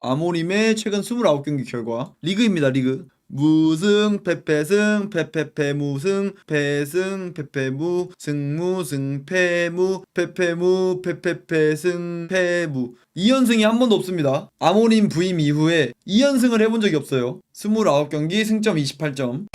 아모림의 최근 29경기 결과 리그입니다. 리그. 무승 패패승 패패패무승 패승 패패무 승무승 패무 패패무 패패패승 패무 2연승이 한 번도 없습니다. 아모림 부임 이후에 2연승을 해본 적이 없어요. 29경기 승점 28점.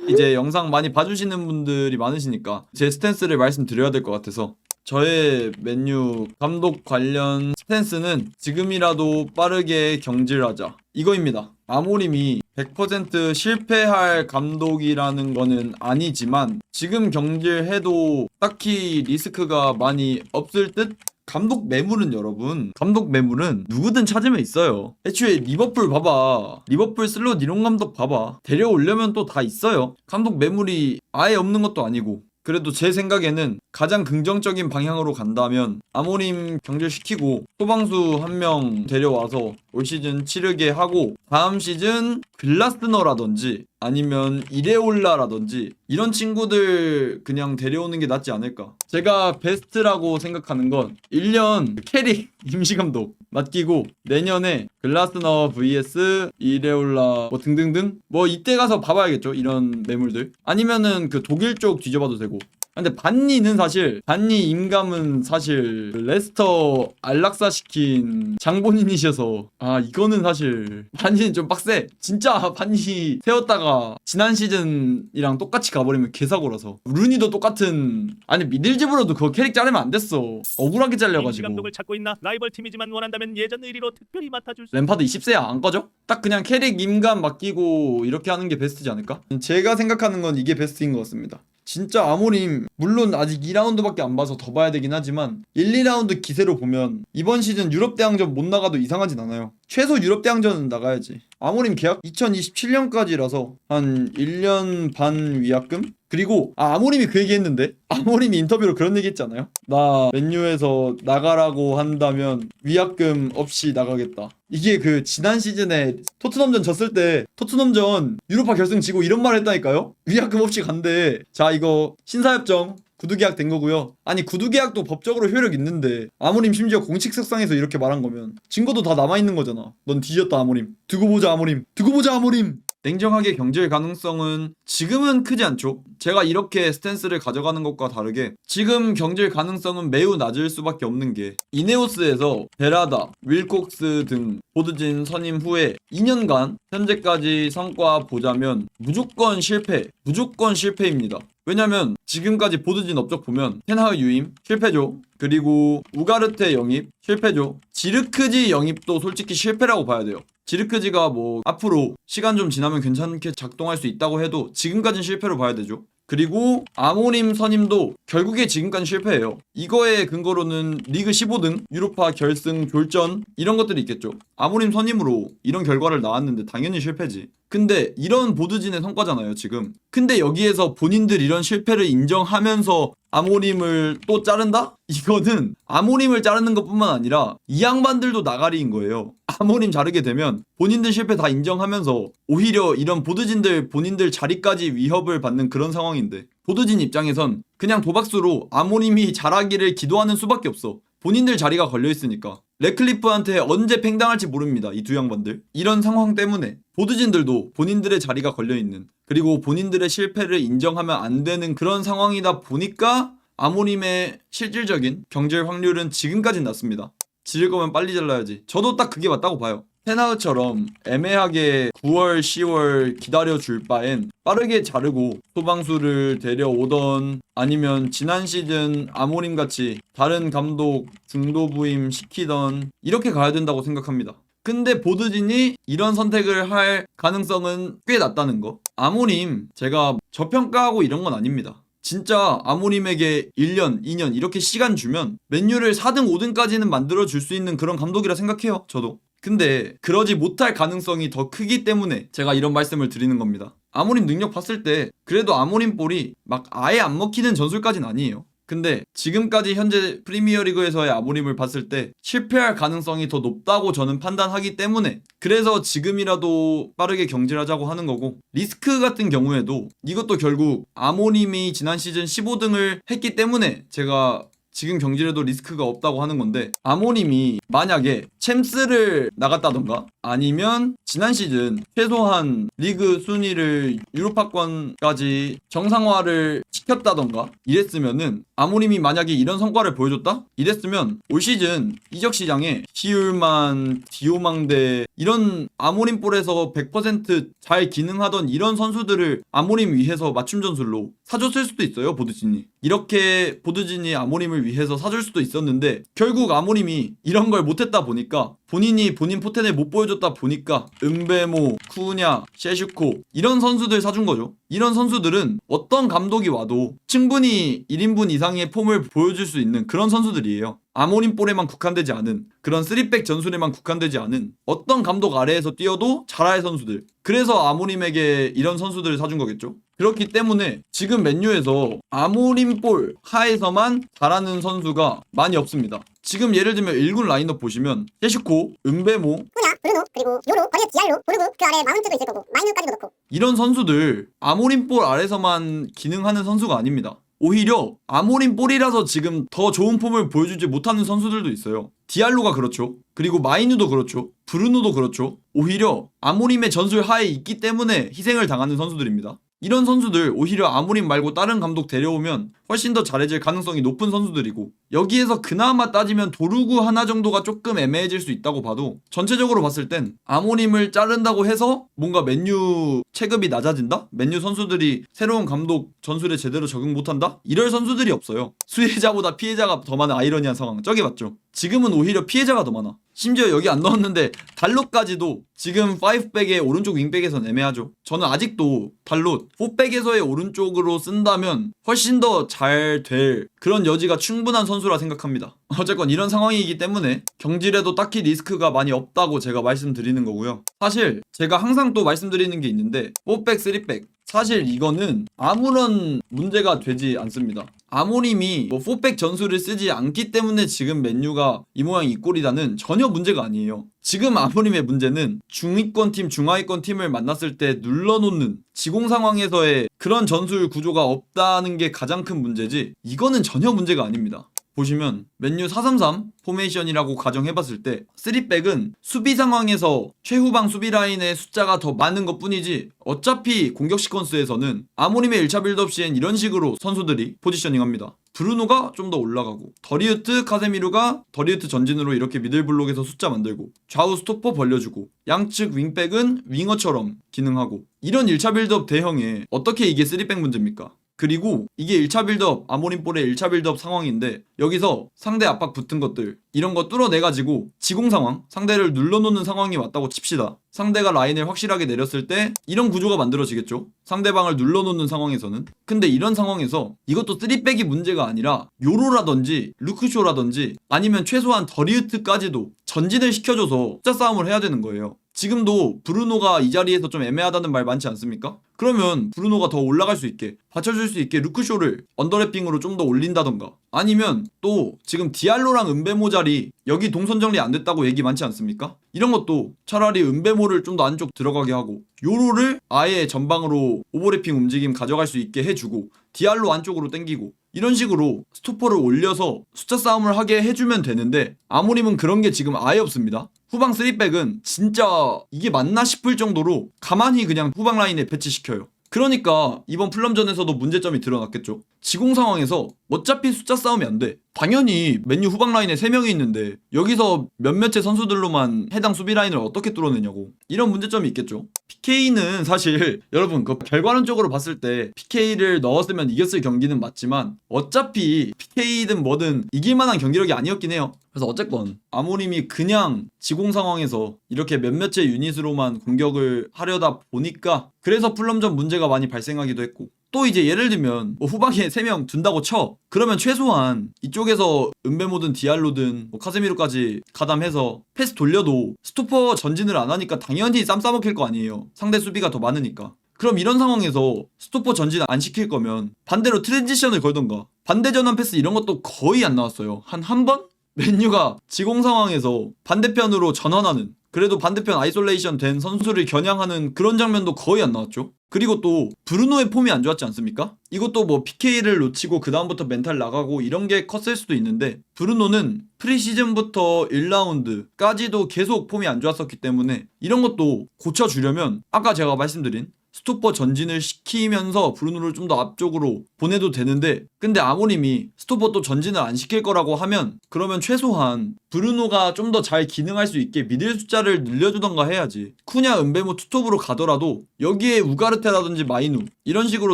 이제 영상 많이 봐주시는 분들이 많으시니까 제 스탠스를 말씀드려야 될 것 같아서, 저의 맨유 감독 관련 스탠스는 지금이라도 빠르게 경질하자 이거입니다. 아모림이 100% 실패할 감독이라는 거는 아니지만 지금 경질해도 딱히 리스크가 많이 없을 듯? 감독 매물은 여러분, 감독 매물은 누구든 찾으면 있어요. 애초에 리버풀 봐봐. 리버풀 슬롯 이론 감독 봐봐. 데려오려면 또 다 있어요. 감독 매물이 아예 없는 것도 아니고. 그래도 제 생각에는 가장 긍정적인 방향으로 간다면 아모림 경질시키고 소방수 한 명 데려와서 올 시즌 치르게 하고, 다음 시즌 글라스너라든지 아니면 이레올라라든지 이런 친구들 그냥 데려오는 게 낫지 않을까. 제가 베스트라고 생각하는 건 1년 캐릭 임시감독 맡기고 내년에 글라스너 vs 이레올라 뭐 등등등 뭐 이때 가서 봐봐야겠죠. 이런 매물들 아니면은 그 독일 쪽 뒤져봐도 되고. 근데 반니는 사실, 반니 임감은 사실 레스터 안락사 시킨 장본인이셔서 이거는 사실 반니는 좀 빡세. 진짜 반니 세웠다가 지난 시즌이랑 똑같이 가버리면 개사고라서. 루니도 똑같은, 아니 미들집으로도 그거 캐릭 자르면 안 됐어. 억울하게 잘려가지고. 감독을 찾고 있나? 라이벌 팀이지만 원한다면 예전 의리로 특별히 맡아줄 수. 램파드 20세야 안 꺼져? 딱 그냥 캐릭 임감 맡기고 이렇게 하는 게 베스트지 않을까? 제가 생각하는 건 이게 베스트인 것 같습니다. 진짜 아모림, 물론 아직 2라운드밖에 안 봐서 더 봐야 되긴 하지만 1, 2라운드 기세로 보면 이번 시즌 유럽 대항전 못 나가도 이상하진 않아요. 최소 유럽 대항전은 나가야지. 아모림 계약 2027년까지라서 한 1년 반 위약금? 그리고 아모림이 그 얘기 했는데, 아모림이 인터뷰로 그런 얘기 했잖아요. 나 맨유에서 나가라고 한다면 위약금 없이 나가겠다. 이게 그 지난 시즌에 토트넘전 졌을 때 토트넘전 유로파 결승 지고 이런 말 했다니까요. 위약금 없이 간대. 자, 이거 신사협정 구두계약 된 거고요. 아니 구두계약도 법적으로 효력 있는데 아모림 심지어 공식 석상에서 이렇게 말한 거면 증거도 다 남아있는 거잖아. 넌 뒤졌다 아모림. 두고 보자 아모림. 두고 보자 아모림. 냉정하게 경질 가능성은 지금은 크지 않죠. 제가 이렇게 스탠스를 가져가는 것과 다르게 지금 경질 가능성은 매우 낮을 수밖에 없는 게, 이네오스에서 베라다, 윌콕스 등 보드진 선임 후에 2년간 현재까지 성과 보자면 무조건 실패, 무조건 실패입니다. 왜냐면 지금까지 보드진 업적 보면 텐하흐 유임 실패죠. 그리고 우가르테 영입 실패죠. 지르크지 영입도 솔직히 실패라고 봐야 돼요. 지르크지가 뭐 앞으로 시간 좀 지나면 괜찮게 작동할 수 있다고 해도 지금까지는 실패로 봐야 되죠. 그리고 아모림 선임도 결국에 지금까지 실패예요. 이거의 근거로는 리그 15등, 유로파 결승 졸전 이런 것들이 있겠죠. 아모림 선임으로 이런 결과를 나왔는데 당연히 실패지. 근데 이런 보드진의 성과잖아요 지금. 근데 여기에서 본인들 이런 실패를 인정하면서 아모림을 또 자른다? 이거는 아모림을 자르는 것뿐만 아니라 이 양반들도 나가리인 거예요. 아모림 자르게 되면 본인들 실패 다 인정하면서 오히려 이런 보드진들 본인들 자리까지 위협을 받는 그런 상황인데, 보드진 입장에선 그냥 도박수로 아모림이 잘하기를 기도하는 수밖에 없어. 본인들 자리가 걸려있으니까. 레클리프한테 언제 팽당할지 모릅니다. 이 두 양반들. 이런 상황 때문에 보드진들도 본인들의 자리가 걸려있는, 그리고 본인들의 실패를 인정하면 안 되는 그런 상황이다 보니까 아모림의 실질적인 경질 확률은 지금까진 낮습니다. 지를 거면 빨리 잘라야지. 저도 딱 그게 맞다고 봐요. 테나흐처럼 애매하게 9월, 10월 기다려줄 바엔 빠르게 자르고 소방수를 데려오던, 아니면 지난 시즌 아모림같이 다른 감독 중도 부임 시키던, 이렇게 가야 된다고 생각합니다. 근데 보드진이 이런 선택을 할 가능성은 꽤 낮다는 거. 아모림 제가 저평가하고 이런 건 아닙니다. 진짜 아모림에게 1년, 2년 이렇게 시간 주면 맨유를 4등, 5등까지는 만들어줄 수 있는 그런 감독이라 생각해요. 저도. 근데 그러지 못할 가능성이 더 크기 때문에 제가 이런 말씀을 드리는 겁니다. 아모림 능력 봤을 때 그래도 아모림 볼이 막 아예 안 먹히는 전술까지는 아니에요. 근데 지금까지 현재 프리미어리그에서의 아모림을 봤을 때 실패할 가능성이 더 높다고 저는 판단하기 때문에, 그래서 지금이라도 빠르게 경질하자고 하는 거고, 리스크 같은 경우에도 이것도 결국 아모림이 지난 시즌 15등을 했기 때문에 제가 지금 경질에도 리스크가 없다고 하는 건데, 아모님이 만약에 챔스를 나갔다던가 아니면 지난 시즌 최소한 리그 순위를 유로파권까지 정상화를 시켰다던가 이랬으면은, 아모님이 만약에 이런 성과를 보여줬다? 이랬으면 올 시즌 이적 시장에 시울만, 디오망대 이런 아모림 볼에서 100% 잘 기능하던 이런 선수들을 아모림 위해서 맞춤 전술로 사줬을 수도 있어요. 보드진이 이렇게 보드진이 아모림을 위해서 사줄 수도 있었는데, 결국 아모림이 이런 걸 못했다 보니까, 본인이 본인 포텐을 못 보여줬다 보니까 은베모, 쿠냐, 셰슈코 이런 선수들 사준 거죠. 이런 선수들은 어떤 감독이 와도 충분히 1인분 이상의 폼을 보여줄 수 있는 그런 선수들이에요. 아모림 볼에만 국한되지 않은, 그런 3백 전술에만 국한되지 않은, 어떤 감독 아래에서 뛰어도 잘할 선수들. 그래서 아모림에게 이런 선수들을 사준 거겠죠. 그렇기 때문에 지금 맨유에서 아모림 볼 하에서만 잘하는 선수가 많이 없습니다. 지금 예를 들면 1군 라인업 보시면 셰슈코, 은베모, 쿠냐, 브루노, 그리고 요로, 버리어, 디알로, 보르그 그 아래 마운트도 있을 거고 마이누까지도 넣고. 이런 선수들 아모림 볼 아래서만 기능하는 선수가 아닙니다. 오히려 아모림 볼이라서 지금 더 좋은 폼을 보여주지 못하는 선수들도 있어요. 디알로가 그렇죠. 그리고 마이누도 그렇죠. 브루노도 그렇죠. 오히려 아모림의 전술 하에 있기 때문에 희생을 당하는 선수들입니다. 이런 선수들 오히려 아모림 말고 다른 감독 데려오면 훨씬 더 잘해질 가능성이 높은 선수들이고, 여기에서 그나마 따지면 도루구 하나 정도가 조금 애매해질 수 있다고 봐도, 전체적으로 봤을 땐 아모림을 자른다고 해서 뭔가 맨유 체급이 낮아진다? 맨유 선수들이 새로운 감독 전술에 제대로 적응 못한다? 이럴 선수들이 없어요. 수혜자보다 피해자가 더 많은 아이러니한 상황, 저기 맞죠? 지금은 오히려 피해자가 더 많아. 심지어 여기 안 넣었는데 달롯까지도 지금 5백의 오른쪽 윙백에선 애매하죠. 저는 아직도 달롯 4백에서의 오른쪽으로 쓴다면 훨씬 더 잘 될 그런 여지가 충분한 선수라 생각합니다. 어쨌건 이런 상황이기 때문에 경질에도 딱히 리스크가 많이 없다고 제가 말씀드리는 거고요. 사실 제가 항상 또 말씀드리는 게 있는데, 4백, 3백 사실 이거는 아무런 문제가 되지 않습니다. 아모림이 4백 전술을 쓰지 않기 때문에 지금 맨유가 이 모양 이 꼴이다는 전혀 문제가 아니에요. 지금 아모림의 문제는 중위권 팀, 중하위권 팀을 만났을 때 눌러놓는 지공 상황에서의 그런 전술 구조가 없다는 게 가장 큰 문제지, 이거는 전혀 문제가 아닙니다. 보시면 맨유 433 포메이션이라고 가정해봤을 때 3백은 수비 상황에서 최후방 수비 라인의 숫자가 더 많은 것 뿐이지, 어차피 공격 시퀀스에서는 아모림의 1차 빌드업 시엔 이런 식으로 선수들이 포지셔닝합니다. 브루노가 좀 더 올라가고, 더리우트, 카세미루가 더리우트 전진으로 이렇게 미들블록에서 숫자 만들고, 좌우 스토퍼 벌려주고, 양측 윙백은 윙어처럼 기능하고, 이런 1차 빌드업 대형에 어떻게 이게 3백 문제입니까? 그리고 이게 1차 빌드업, 아모림 볼의 1차 빌드업 상황인데, 여기서 상대 압박 붙은 것들 이런 거 뚫어내가지고 지공 상황, 상대를 눌러놓는 상황이 왔다고 칩시다. 상대가 라인을 확실하게 내렸을 때 이런 구조가 만들어지겠죠. 상대방을 눌러놓는 상황에서는. 근데 이런 상황에서 이것도 3백이 문제가 아니라 요로라든지 루크쇼라든지 아니면 최소한 더리우트까지도 전진을 시켜줘서 숫자 싸움을 해야 되는 거예요. 지금도 브루노가 이 자리에서 좀 애매하다는 말 많지 않습니까? 그러면 브루노가 더 올라갈 수 있게, 받쳐줄 수 있게 루크쇼를 언더래핑으로 좀 더 올린다던가, 아니면 또 지금 디알로랑 은베모 자리 여기 동선 정리 안 됐다고 얘기 많지 않습니까? 이런 것도 차라리 은베모를 좀 더 안쪽 들어가게 하고, 요로를 아예 전방으로 오버래핑 움직임 가져갈 수 있게 해주고, 디알로 안쪽으로 당기고, 이런 식으로 스토퍼를 올려서 숫자 싸움을 하게 해주면 되는데, 아모림은 그런 게 지금 아예 없습니다. 후방 3백은 진짜 이게 맞나 싶을 정도로 가만히 그냥 후방 라인에 배치시켜요. 그러니까 이번 플럼전에서도 문제점이 드러났겠죠. 지공 상황에서 어차피 숫자 싸움이 안 돼. 당연히 맨유 후방 라인에 3명이 있는데 여기서 몇몇의 선수들로만 해당 수비 라인을 어떻게 뚫어내냐고. 이런 문제점이 있겠죠. PK는 사실 여러분 그 결과론적으로 봤을 때 PK를 넣었으면 이겼을 경기는 맞지만, 어차피 PK든 뭐든 이길 만한 경기력이 아니었긴 해요. 그래서 어쨌건 아모림이 그냥 지공 상황에서 이렇게 몇몇의 유닛으로만 공격을 하려다 보니까, 그래서 플럼전 문제가 많이 발생하기도 했고, 또 이제 예를 들면 뭐 후방에 3명 둔다고 쳐. 그러면 최소한 이쪽에서 은베모든 디알로든 뭐 카세미로까지 가담해서 패스 돌려도 스토퍼 전진을 안 하니까 당연히 쌈 싸먹힐 거 아니에요. 상대 수비가 더 많으니까. 그럼 이런 상황에서 스토퍼 전진 안 시킬 거면 반대로 트랜지션을 걸던가, 반대 전환 패스 이런 것도 거의 안 나왔어요. 한 번? 맨유가 지공 상황에서 반대편으로 전환하는, 그래도 반대편 아이솔레이션 된 선수를 겨냥하는 그런 장면도 거의 안 나왔죠. 그리고 또 브루노의 폼이 안 좋았지 않습니까? 이것도 뭐 PK를 놓치고 그 다음부터 멘탈 나가고 이런 게 컸을 수도 있는데 브루노는 프리시즌부터 1라운드까지도 계속 폼이 안 좋았었기 때문에 이런 것도 고쳐주려면 아까 제가 말씀드린 스토퍼 전진을 시키면서 브루노를 좀 더 앞쪽으로 보내도 되는데, 근데 아모림이 스토퍼 또 전진을 안 시킬 거라고 하면 그러면 최소한 브루노가 좀 더 잘 기능할 수 있게 미들 숫자를 늘려주던가 해야지. 쿠냐 은베모 투톱으로 가더라도 여기에 우가르테라든지 마이누 이런 식으로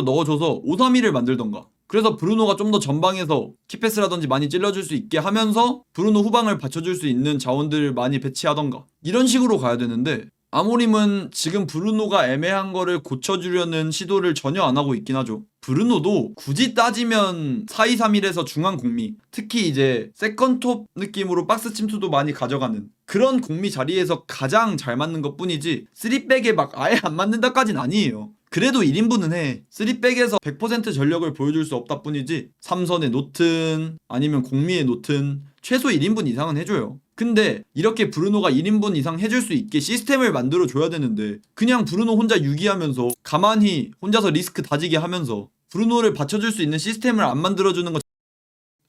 넣어줘서 5-3-2를 만들던가, 그래서 브루노가 좀 더 전방에서 키패스라든지 많이 찔러줄 수 있게 하면서 브루노 후방을 받쳐줄 수 있는 자원들을 많이 배치하던가 이런 식으로 가야 되는데, 아모림은 지금 브루노가 애매한 거를 고쳐주려는 시도를 전혀 안 하고 있긴 하죠. 브루노도 굳이 따지면 4-2-3-1에서 중앙 공미, 특히 이제 세컨톱 느낌으로 박스 침투도 많이 가져가는 그런 공미 자리에서 가장 잘 맞는 것 뿐이지 3백에 막 아예 안 맞는다까진 아니에요. 그래도 1인분은 해. 3백에서 100% 전력을 보여줄 수 없다 뿐이지 3선에 놓든 아니면 공미에 놓든 최소 1인분 이상은 해줘요. 근데 이렇게 브루노가 1인분 이상 해줄 수 있게 시스템을 만들어줘야 되는데 그냥 브루노 혼자 유기하면서 가만히 혼자서 리스크 다지게 하면서 브루노를 받쳐줄 수 있는 시스템을 안 만들어주는 거.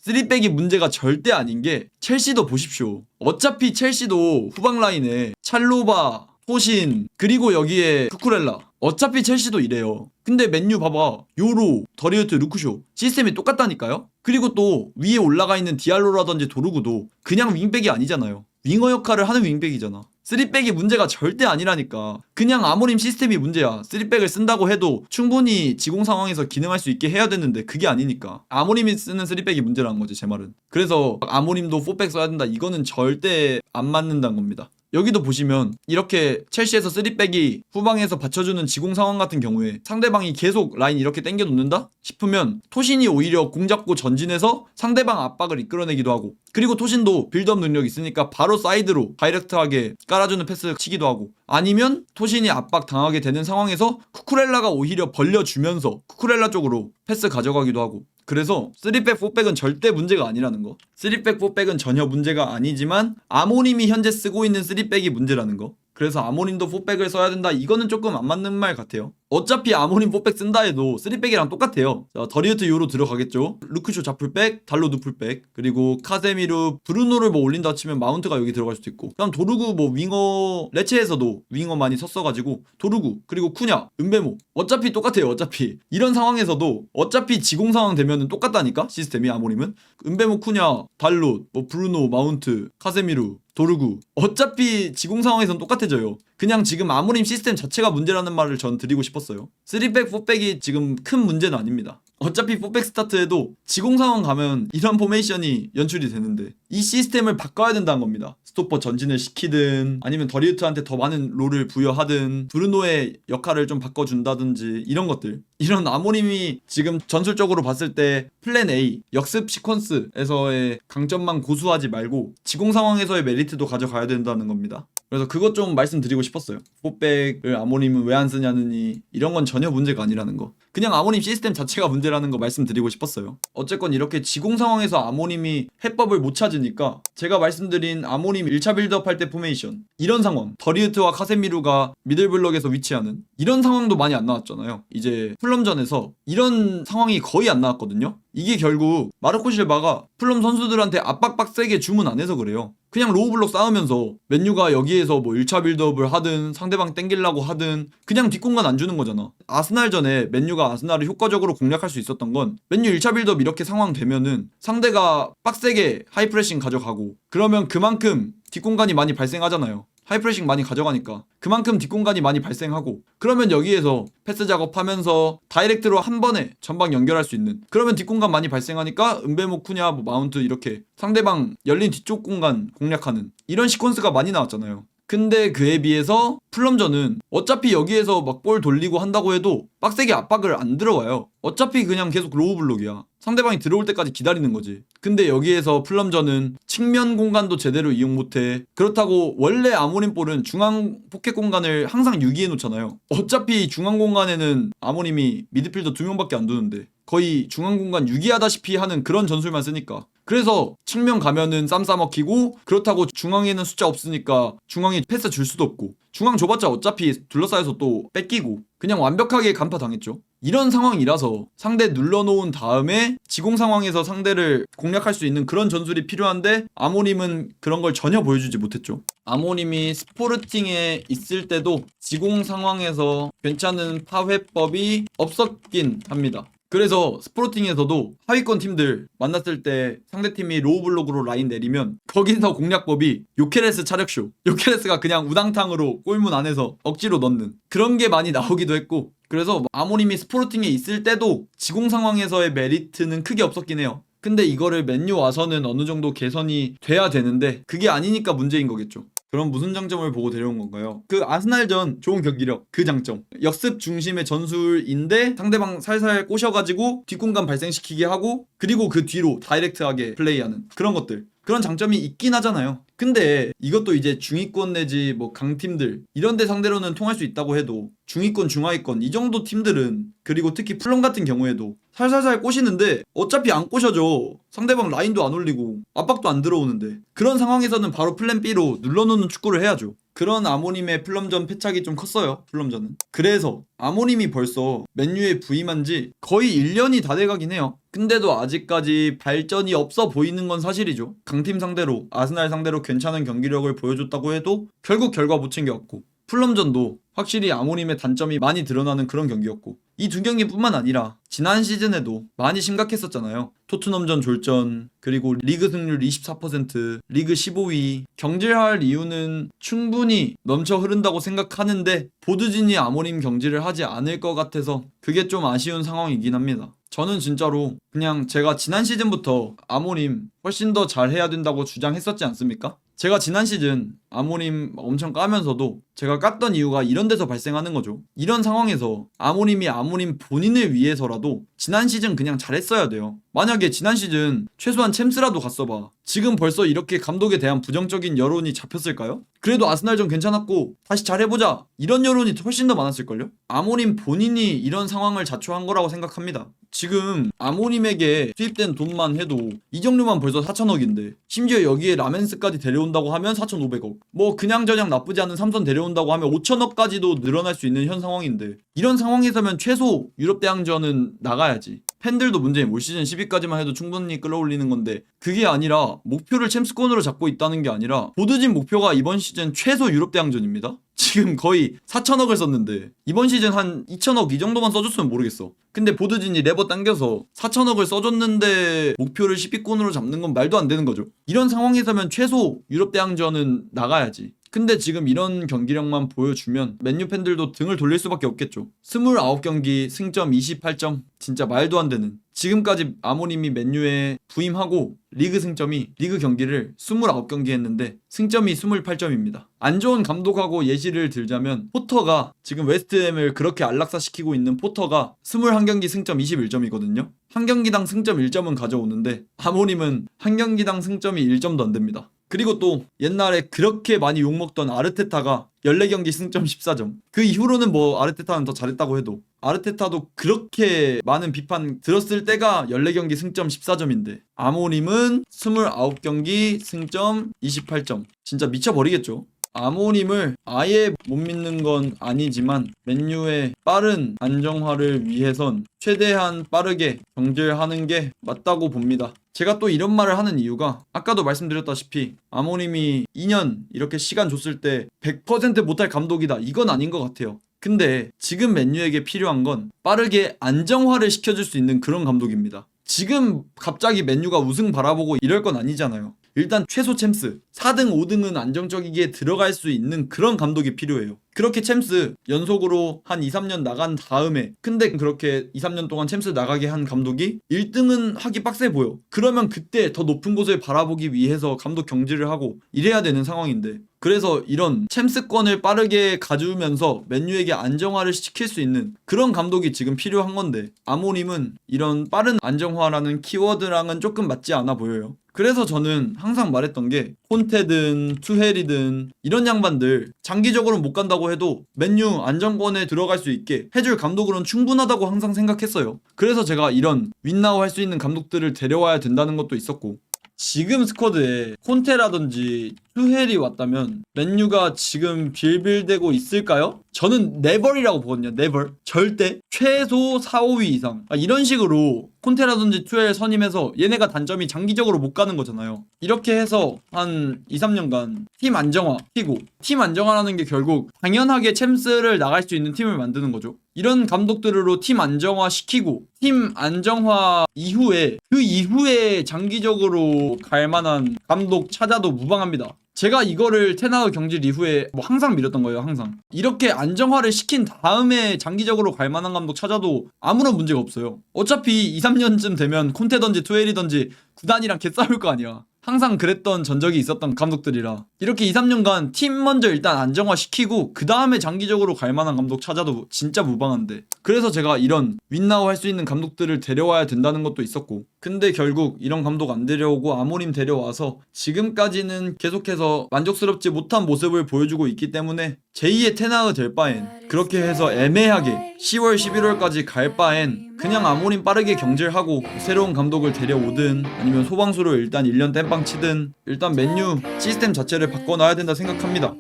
3백이 문제가 절대 아닌 게 첼시도 보십시오. 어차피 첼시도 후방 라인에 찰로바, 토신, 그리고 여기에 쿠쿠렐라, 어차피 첼시도 이래요. 근데 맨유 봐봐, 요로, 더리우트, 루크쇼 시스템이 똑같다니까요. 그리고 또 위에 올라가 있는 디알로라든지 도르구도 그냥 윙백이 아니잖아요. 윙어 역할을 하는 윙백이잖아. 3백이 문제가 절대 아니라니까. 그냥 아모림 시스템이 문제야. 3백을 쓴다고 해도 충분히 지공 상황에서 기능할 수 있게 해야 되는데 그게 아니니까 아모림이 쓰는 3백이 문제라는 거지, 제 말은. 그래서 아모림도 4백 써야 된다, 이거는 절대 안 맞는다는 겁니다. 여기도 보시면 이렇게 첼시에서 3백이 후방에서 받쳐주는 지공 상황 같은 경우에 상대방이 계속 라인 이렇게 당겨 놓는다 싶으면 토신이 오히려 공 잡고 전진해서 상대방 압박을 이끌어내기도 하고, 그리고 토신도 빌드업 능력이 있으니까 바로 사이드로 다이렉트하게 깔아주는 패스 치기도 하고, 아니면 토신이 압박 당하게 되는 상황에서 쿠쿠렐라가 오히려 벌려주면서 쿠쿠렐라 쪽으로 패스 가져가기도 하고. 그래서 3백, 4백은 절대 문제가 아니라는 거. 3백, 4백은 전혀 문제가 아니지만 아모림이 현재 쓰고 있는 3백이 문제라는 거. 그래서 아모림도 4백을 써야 된다, 이거는 조금 안 맞는 말 같아요. 어차피 아모림 4백 쓴다 해도 3백이랑 똑같아요. 자, 더리우트 요로 들어가겠죠. 루크쇼 잡풀백, 달로드 풀백, 그리고 카세미르, 브루노를 뭐 올린다 치면 마운트가 여기 들어갈 수도 있고, 그다음 도르구 뭐 윙어, 레체에서도 윙어 많이 섰어가지고 도르구, 그리고 쿠냐, 은베모 어차피 똑같아요. 어차피 이런 상황에서도 어차피 지공 상황 되면은 똑같다니까 시스템이. 아모림은 은베모, 쿠냐, 달롯, 뭐 브루노, 마운트, 카세미르, 도르구 어차피 지공 상황에선 똑같아져요. 그냥 지금 아모림 시스템 자체가 문제라는 말을 전 드리고 싶었어요. 3백, 4백이 지금 큰 문제는 아닙니다. 어차피 4백 스타트해도 지공 상황 가면 이런 포메이션이 연출이 되는데 이 시스템을 바꿔야 된다는 겁니다. 스토퍼 전진을 시키든 아니면 더리우트한테 더 많은 롤을 부여하든 브루노의 역할을 좀 바꿔준다든지 이런 것들. 이런 아모림이 지금 전술적으로 봤을 때 플랜 A, 역습 시퀀스에서의 강점만 고수하지 말고 지공 상황에서의 메리트도 가져가야 된다는 겁니다. 그래서 그것 좀 말씀드리고 싶었어요. 4백을 아모림은 왜 안 쓰냐느니 이런 건 전혀 문제가 아니라는 거. 그냥 아모림 시스템 자체가 문제라는 거 말씀드리고 싶었어요. 어쨌건 이렇게 지공 상황에서 아모림이 해법을 못 찾으니까 제가 말씀드린 아모림 1차 빌드업 할 때 포메이션, 이런 상황, 더리우트와 카세미루가 미들블럭에서 위치하는 이런 상황도 많이 안 나왔잖아요. 이제 풀럼전에서 이런 상황이 거의 안 나왔거든요. 이게 결국 마르코 실바가 풀럼 선수들한테 압박 빡세게 주문 안 해서 그래요. 그냥 로우블럭 쌓으면서 맨유가 여기에서 뭐 1차 빌드업을 하든 상대방 땡기려고 하든 그냥 뒷공간 안 주는 거잖아. 아스날전에 맨유가 아스날을 효과적으로 공략할 수 있었던 건 맨유 1차 빌드업 이렇게 상황 되면은 상대가 빡세게 하이프레싱 가져가고 그러면 그만큼 뒷공간이 많이 발생하잖아요. 하이프레싱 많이 가져가니까 그만큼 뒷공간이 많이 발생하고, 그러면 여기에서 패스 작업하면서 다이렉트로 한 번에 전방 연결할 수 있는, 그러면 뒷공간 많이 발생하니까 은베모, 쿠냐, 뭐 마운트 이렇게 상대방 열린 뒤쪽 공간 공략하는 이런 시퀀스가 많이 나왔잖아요. 근데 그에 비해서 풀럼전은 어차피 여기에서 막 볼 돌리고 한다고 해도 빡세게 압박을 안 들어와요. 어차피 그냥 계속 로우 블록이야. 상대방이 들어올 때까지 기다리는 거지. 근데 여기에서 풀럼전은 측면 공간도 제대로 이용 못해. 그렇다고 원래 아모림 볼은 중앙 포켓 공간을 항상 유기해 놓잖아요. 어차피 중앙 공간에는 아모림이 미드필더 2명밖에 안 두는데 거의 중앙 공간 유기하다시피 하는 그런 전술만 쓰니까. 그래서 측면 가면은 쌈 싸먹히고, 그렇다고 중앙에는 숫자 없으니까 중앙에 패스 줄 수도 없고, 중앙 줘봤자 어차피 둘러싸여서 또 뺏기고, 그냥 완벽하게 간파당했죠. 이런 상황이라서 상대 눌러놓은 다음에 지공 상황에서 상대를 공략할 수 있는 그런 전술이 필요한데, 아모림은 그런 걸 전혀 보여주지 못했죠. 아모림이 스포르팅에 있을 때도 지공 상황에서 괜찮은 파회법이 없었긴 합니다. 그래서 스포르팅에서도 하위권 팀들 만났을 때 상대팀이 로우 블록으로 라인 내리면 거기서 공략법이 요케레스 차력쇼, 요케레스가 그냥 우당탕으로 골문 안에서 억지로 넣는 그런 게 많이 나오기도 했고, 그래서 아모림이 스포르팅에 있을 때도 지공 상황에서의 메리트는 크게 없었긴 해요. 근데 이거를 맨유 와서는 어느 정도 개선이 돼야 되는데 그게 아니니까 문제인 거겠죠. 그럼 무슨 장점을 보고 데려온 건가요? 그 아스날전 좋은 경기력, 그 장점. 역습 중심의 전술인데 상대방 살살 꼬셔가지고 뒷공간 발생시키게 하고, 그리고 그 뒤로 다이렉트하게 플레이하는 그런 것들. 그런 장점이 있긴 하잖아요. 근데 이것도 이제 중위권 내지 뭐 강팀들 이런 데 상대로는 통할 수 있다고 해도, 중위권, 중하위권 이 정도 팀들은, 그리고 특히 플럼 같은 경우에도 살살살 꼬시는데 어차피 안 꼬셔져. 상대방 라인도 안 올리고 압박도 안 들어오는데, 그런 상황에서는 바로 플랜 B로 눌러놓는 축구를 해야죠. 그런 아모님의 플럼전 패착이 좀 컸어요. 플럼전은. 그래서 아모님이 벌써 맨유에 부임한 지 거의 1년이 다 돼가긴 해요. 근데도 아직까지 발전이 없어 보이는 건 사실이죠. 강팀 상대로, 아스날 상대로 괜찮은 경기력을 보여줬다고 해도 결국 결과 못 챙겨왔고, 플럼전도 확실히 아모림의 단점이 많이 드러나는 그런 경기였고, 이 두 경기뿐만 아니라 지난 시즌에도 많이 심각했었잖아요. 토트넘전 졸전, 그리고 리그 승률 24%, 리그 15위. 경질할 이유는 충분히 넘쳐 흐른다고 생각하는데 보드진이 아모림 경질을 하지 않을 것 같아서 그게 좀 아쉬운 상황이긴 합니다. 저는 진짜로 그냥 제가 지난 시즌부터 아모림 훨씬 더 잘해야 된다고 주장했었지 않습니까? 제가 지난 시즌 아모림 엄청 까면서도 제가 깠던 이유가 이런 데서 발생하는 거죠. 이런 상황에서 아모림이 아모림 본인을 위해서라도 지난 시즌 그냥 잘했어야 돼요. 만약에 지난 시즌 최소한 챔스라도 갔어봐, 지금 벌써 이렇게 감독에 대한 부정적인 여론이 잡혔을까요? 그래도 아스날전 괜찮았고 다시 잘해보자 이런 여론이 훨씬 더 많았을걸요? 아모림 본인이 이런 상황을 자초한 거라고 생각합니다. 지금 아모림에게 투입된 돈만 해도 이적료만 벌써 4천억인데, 심지어 여기에 라멘스까지 데려온다고 하면 4,500억, 뭐 그냥저냥 나쁘지 않은 삼선 데려온다고 하면 5천억까지도 늘어날 수 있는 현 상황인데, 이런 상황에서면 최소 유럽 대항전은 나가야지. 팬들도 문제인 올 시즌 10위까지만 해도 충분히 끌어올리는 건데, 그게 아니라 목표를 챔스권으로 잡고 있다는 게 아니라 보드진 목표가 이번 시즌 최소 유럽 대항전입니다. 지금 거의 4천억을 썼는데 이번 시즌 한 2천억 이 정도만 써줬으면 모르겠어. 근데 보드진이 레버 당겨서 4천억을 써줬는데 목표를 10위권으로 잡는 건 말도 안 되는 거죠. 이런 상황에서면 최소 유럽 대항전은 나가야지. 근데 지금 이런 경기력만 보여주면 맨유 팬들도 등을 돌릴 수밖에 없겠죠. 29경기 승점 28점, 진짜 말도 안 되는. 지금까지 아모림이 맨유에 부임하고 리그 승점이, 리그 경기를 29경기 했는데 승점이 28점입니다. 안 좋은 감독하고 예시를 들자면 포터가, 지금 웨스트햄을 그렇게 안락사시키고 있는 포터가 21경기 승점 21점이거든요. 한 경기당 승점 1점은 가져오는데 아모림은 한 경기당 승점이 1점도 안 됩니다. 그리고 또 옛날에 그렇게 많이 욕먹던 아르테타가 14경기 승점 14점. 그 이후로는 뭐 아르테타는 더 잘했다고 해도, 아르테타도 그렇게 많은 비판 들었을 때가 14경기 승점 14점인데 아모림은 29경기 승점 28점. 진짜 미쳐버리겠죠. 아모림을 아예 못 믿는 건 아니지만 맨유의 빠른 안정화를 위해선 최대한 빠르게 경질하는 게 맞다고 봅니다. 제가 또 이런 말을 하는 이유가 아까도 말씀드렸다시피 아모림이 2년 이렇게 시간 줬을 때 100% 못할 감독이다, 이건 아닌 것 같아요. 근데 지금 맨유에게 필요한 건 빠르게 안정화를 시켜줄 수 있는 그런 감독입니다. 지금 갑자기 맨유가 우승 바라보고 이럴 건 아니잖아요. 일단 최소 챔스 4등 5등은 안정적이게 들어갈 수 있는 그런 감독이 필요해요. 그렇게 챔스 연속으로 한 2, 3년 나간 다음에, 근데 그렇게 2, 3년 동안 챔스 나가게 한 감독이 1등은 하기 빡세 보여. 그러면 그때 더 높은 곳을 바라보기 위해서 감독 경질을 하고 이래야 되는 상황인데, 그래서 이런 챔스권을 빠르게 가져오면서 맨유에게 안정화를 시킬 수 있는 그런 감독이 지금 필요한 건데, 아모림은 이런 빠른 안정화라는 키워드랑은 조금 맞지 않아 보여요. 그래서 저는 항상 말했던 게 콘테든 투헬이든 이런 양반들 장기적으로 못 간다고 해도 맨유 안정권에 들어갈 수 있게 해줄 감독으로는 충분하다고 항상 생각했어요. 그래서 제가 이런 윈나우 할 수 있는 감독들을 데려와야 된다는 것도 있었고, 지금 스쿼드에 콘테라든지 투헬이 왔다면 맨유가 지금 빌빌대고 있을까요? 저는 네버이라고 보거든요. 네버. 절대 최소 4, 5위 이상. 이런 식으로 콘테라든지 투헬 선임해서 얘네가 단점이 장기적으로 못 가는 거잖아요. 이렇게 해서 한 2, 3년간 팀 안정화 시키고, 팀 안정화라는 게 결국 당연하게 챔스를 나갈 수 있는 팀을 만드는 거죠. 이런 감독들로 팀 안정화 시키고, 팀 안정화 이후에 그 이후에 장기적으로 갈 만한 감독 찾아도 무방합니다. 제가 이거를 테나흐 경질 이후에 항상 밀었던 거예요. 항상 이렇게 안정화를 시킨 다음에 장기적으로 갈 만한 감독 찾아도 아무런 문제가 없어요. 어차피 2, 3년쯤 되면 콘테든지 투헬이든지 구단이랑 개싸울 거 아니야. 항상 그랬던 전적이 있었던 감독들이라 이렇게 2, 3년간 팀 먼저 일단 안정화시키고 그 다음에 장기적으로 갈 만한 감독 찾아도 진짜 무방한데, 그래서 제가 이런 윈나우 할 수 있는 감독들을 데려와야 된다는 것도 있었고, 근데 결국 이런 감독 안 데려오고 아모림 데려와서 지금까지는 계속해서 만족스럽지 못한 모습을 보여주고 있기 때문에 제2의 테나흐 될 바엔, 그렇게 해서 애매하게 10월 11월까지 갈 바엔 그냥 아모림 빠르게 경질하고 새로운 감독을 데려오든 아니면 소방수로 일단 1년 땜빵 치든 일단 맨유 시스템 자체를 바꿔놔야 된다 생각합니다.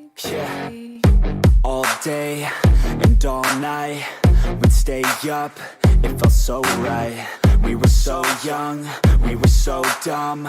All day and all night we'd stay up, it felt so right. We were so young, we were so dumb.